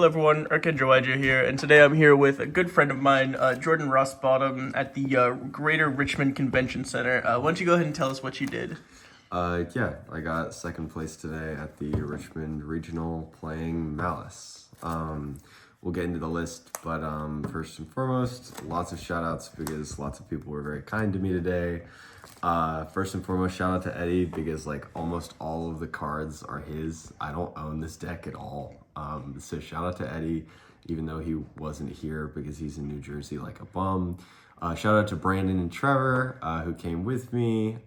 Hello everyone, Archangel here, and today I'm here with a good friend of mine, Jordan Rosbottom, at the Greater Richmond Convention Center. Why don't you go ahead and tell us what you did? Yeah, I got second place today at the Richmond Regional playing Maliss. We'll get into the list, but first and foremost, lots of shout outs because lots of people were very kind to me today. First and foremost, shout out to Eddie because like almost all of the cards are his. I don't own this deck at all. So shout out to Eddie, even though he wasn't here because he's in New Jersey like a bum. Shout out to Brandon and Trevor, who came with me,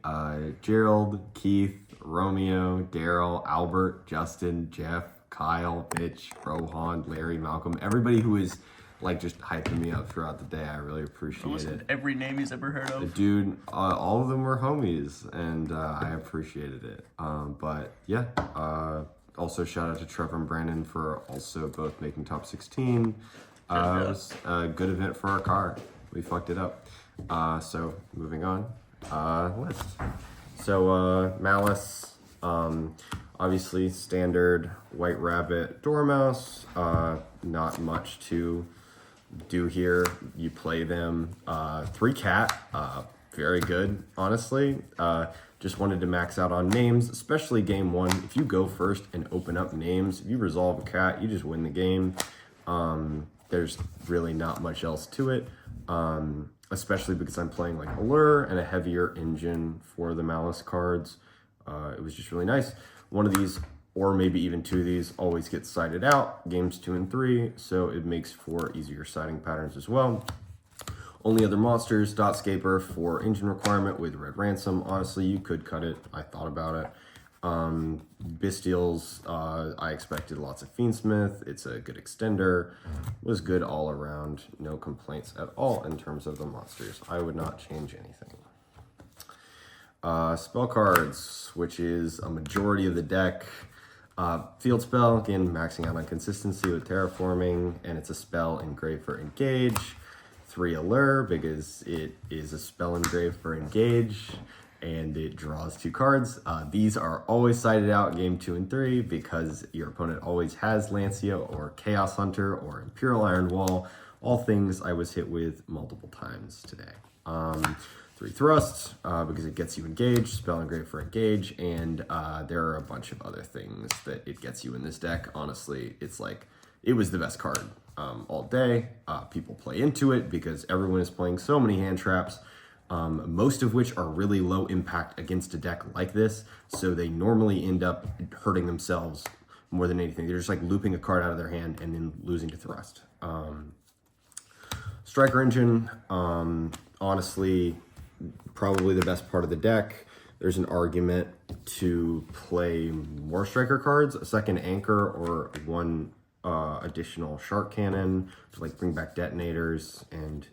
Gerald, Keith, Romeo, Daryl, Albert, Justin, Jeff, Kyle, Mitch, Rohan, Larry, Malcolm, everybody who is like just hyping me up throughout the day. I really appreciate it. Every name he's ever heard of. Dude, all of them were homies, and I appreciated it. But yeah, also shout out to Trevor and Brandon for also both making top 16. It was a good event for our car. We fucked it up. So moving on, list. So Maliss, obviously standard White Rabbit Dormouse. Not much to do here. You play them. 3 cat, very good, honestly. Just wanted to max out on names, especially game 1. If you go first and open up names, if you resolve a cat, you just win the game. There's really not much else to it, especially because I'm playing like Allure and a heavier engine for the Maliss cards. It was just really nice. One of these, or maybe even 2 of these, always gets sided out, games 2 and 3, so it makes for easier siding patterns as well. Only other monsters, Dotscaper for engine requirement with Red Ransom. Honestly, you could cut it. I thought about it. Bestials, I expected lots of Fiendsmith. It's a good extender. Was good all around. No complaints at all in terms of the monsters. I would not change anything. Spell cards, which is a majority of the deck. Field spell, again, maxing out on consistency with terraforming, and it's a spell engraved for engage. 3 allure because it is a spell engraved for engage, and it draws 2 cards. These are always sided out game 2 and 3 because your opponent always has Lancia or Chaos Hunter or Imperial Iron Wall, all things I was hit with multiple times today. 3 thrusts because it gets you engaged, spell engraved for engage, and there are a bunch of other things that it gets you in this deck. Honestly, it's like, it was the best card all day. People play into it because everyone is playing so many hand traps, most of which are really low impact against a deck like this, so they normally end up hurting themselves more than anything. They're just like looping a card out of their hand and then losing to thrust. Striker Engine, honestly, probably the best part of the deck. There's an argument to play more striker cards, a second anchor or 1 additional shark cannon to like bring back detonators and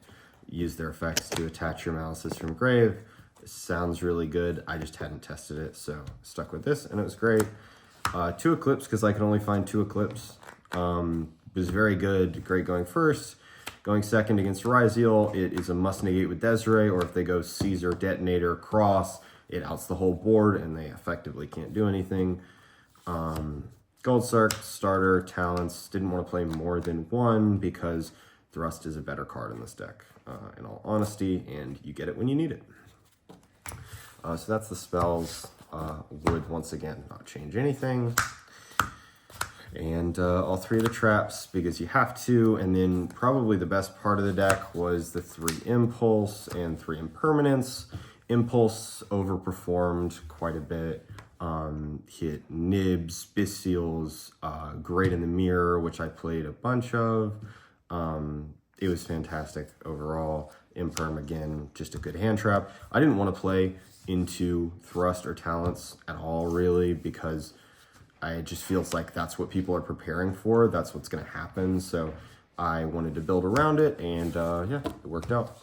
use their effects to attach your Malisses from grave. It sounds really good. I just hadn't tested it, so stuck with this, and it was great. 2 Eclipse because I could only find 2 Eclipse. It was very good. Great going first. Going second against Ryziel, it is a must negate with Desiree, or if they go Caesar, Detonator, Cross, it outs the whole board and they effectively can't do anything. Gold Sark, starter, talents, didn't want to play more than 1 because Thrust is a better card in this deck, in all honesty, and you get it when you need it. So that's the spells. Would, once again, not change anything. And all 3 of the traps because you have to, and then probably the best part of the deck was the 3 Impulse and 3 Impermanence. Impulse overperformed quite a bit. Hit Nibs, Bestials, Great in the Mirror, which I played a bunch of. It was fantastic overall. Imperm, again, just a good hand trap. I didn't want to play into Thrust or Talents at all, really, because it just feels like that's what people are preparing for. That's what's going to happen. So I wanted to build around it, and yeah, it worked out.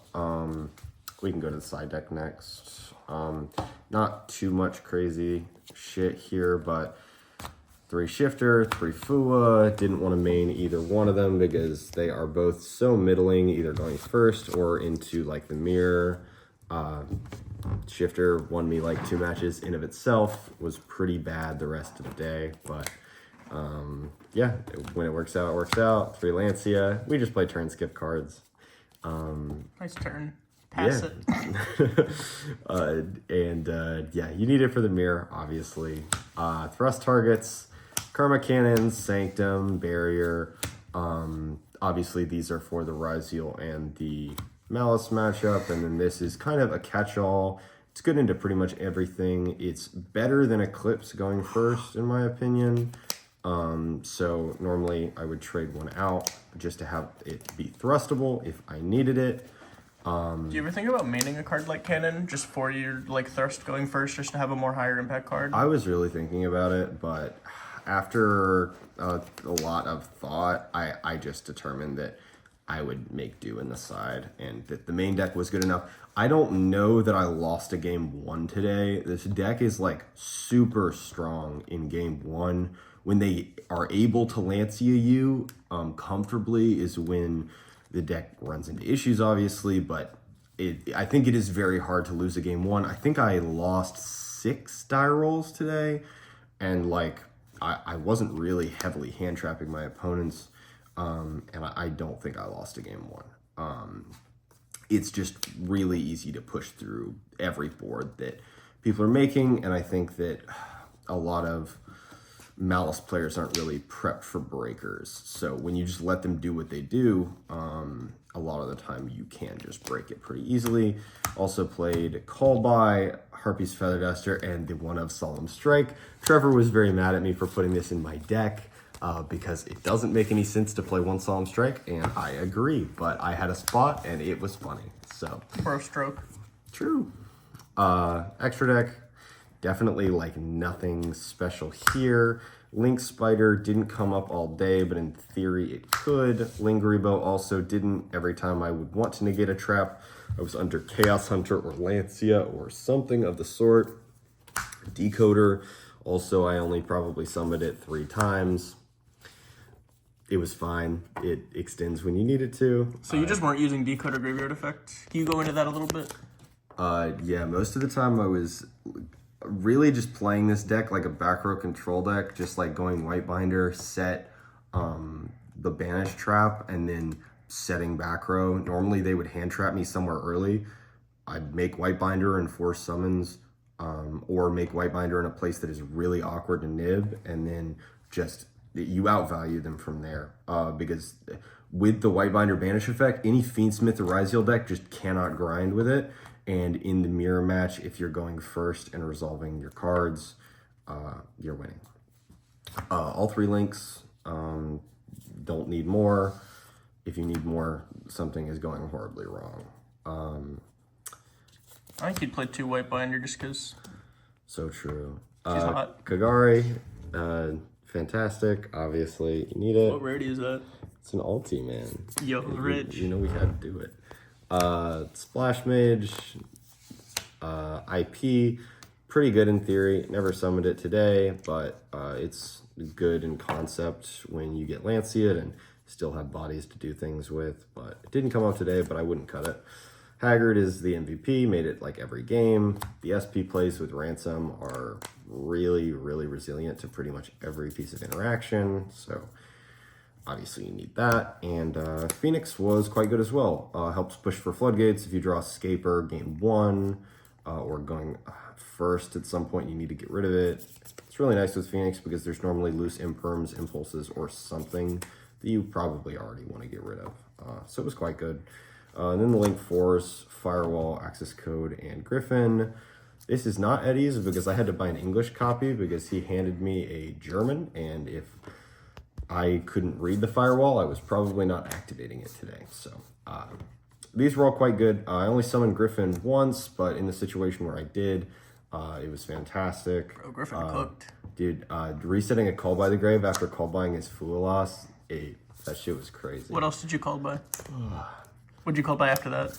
We can go to the side deck next. Not too much crazy shit here, but 3 Shifter, 3 Fua. Didn't want to main either one of them because they are both so middling, either going first or into like the mirror. Shifter won me like 2 matches in of itself, was pretty bad the rest of the day, but Yeah, when it works out, it works out. 3 Lancia. We just play turn skip cards. Nice turn. Pass it. Yeah, you need it for the mirror, obviously. Thrust targets, Karma Cannons, Sanctum, Barrier. Obviously, these are for the Ryziel and the Maliss matchup, and then this is kind of a catch-all. It's good into pretty much everything. It's better than Eclipse going first, in my opinion. So normally I would trade one out just to have it be thrustable if I needed it. Do you ever think about maining a card like Cannon just for your like Thrust going first, just to have a more higher impact card? I was really thinking about it, but after a lot of thought, I just determined that I would make do in the side and that the main deck was good enough. I don't know that I lost a game 1 today. This deck is like super strong in game 1. When they are able to Lancia you comfortably is when the deck runs into issues, obviously, but I think it is very hard to lose a game 1. I think I lost 6 die rolls today, and like I wasn't really heavily hand trapping my opponents, and I don't think I lost a game 1. It's just really easy to push through every board that people are making, and I think that a lot of Maliss players aren't really prepped for breakers. So when you just let them do what they do, a lot of the time you can just break it pretty easily. Also played Call By, Harpy's Feather Duster, and the one of Solemn Strike. Trevor was very mad at me for putting this in my deck because it doesn't make any sense to play 1 Solemn Strike, and I agree, but I had a spot and it was funny. So Pro stroke. True. Extra deck. Definitely like nothing special here. Link Spider didn't come up all day, but in theory it could. Lingeribo also didn't. Every time I would want to negate a trap, I was under Chaos Hunter or Lancia or something of the sort. Decoder, also I only probably summoned it 3 times. It was fine. It extends when you need it to. So you just weren't using Decoder Graveyard Effect? Can you go into that a little bit? Yeah, most of the time I was really just playing this deck like a back row control deck, just like going White Binder, set the Banish Trap, and then setting back row. Normally they would hand trap me somewhere early. I'd make White Binder and force summons, or make White Binder in a place that is really awkward to nib, and then just you outvalue them from there. Because with the White Binder Banish effect, any Fiendsmith or Ryziel deck just cannot grind with it. And in the mirror match, if you're going first and resolving your cards, you're winning. All 3 links, don't need more. If you need more, something is going horribly wrong. I think you'd play 2 White Binder just because. So true. She's hot. Kagari, fantastic. Obviously, you need it. What rarity is that? It's an ulti, man. Yo, rich. You know we had to do it. Splash Mage, IP, pretty good in theory. Never summoned it today, but it's good in concept when you get Lancia and still have bodies to do things with. But it didn't come up today, but I wouldn't cut it. Haggard is the MVP, made it like every game. The SP plays with Ransom are really, really resilient to pretty much every piece of interaction, so obviously you need that. And Phoenix was quite good as well. Helps push for Floodgates if you draw Scaper game 1, or going first at some point you need to get rid of it. It's really nice with Phoenix because there's normally loose imperms, impulses, or something that you probably already want to get rid of. So it was quite good. And then the Link Force, Firewall, Access Code, and Griffin. This is not Eddie's because I had to buy an English copy because he handed me a German, and if I couldn't read the Firewall, I was probably not activating it today. So these were all quite good. I only summoned Griffin once, but in the situation where I did, it was fantastic. Bro, Griffin cooked. Dude, resetting a Call by the Grave after call buying his Fuelos, that shit was crazy. What else did you call by? What'd you call by after that?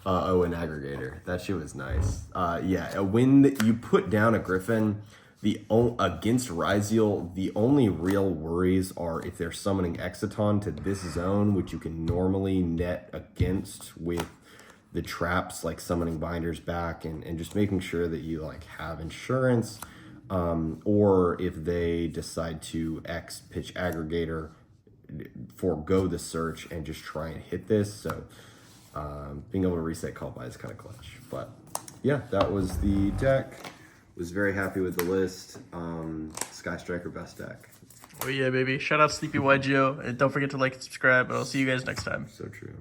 An aggregator. That shit was nice. Yeah, when you put down a Griffin, against Ryziel, the only real worries are if they're summoning Exciton to this zone, which you can normally net against with the traps, like summoning Binders back and just making sure that you like have insurance. or if they decide to X pitch aggregator, forego the search and just try and hit this. So being able to reset call by is kind of clutch. But yeah, that was the deck. Was very happy with the list. Sky Striker best deck. Oh yeah, baby. Shout out Sleepy YGO, and don't forget to like and subscribe, and I'll see you guys next time. So true.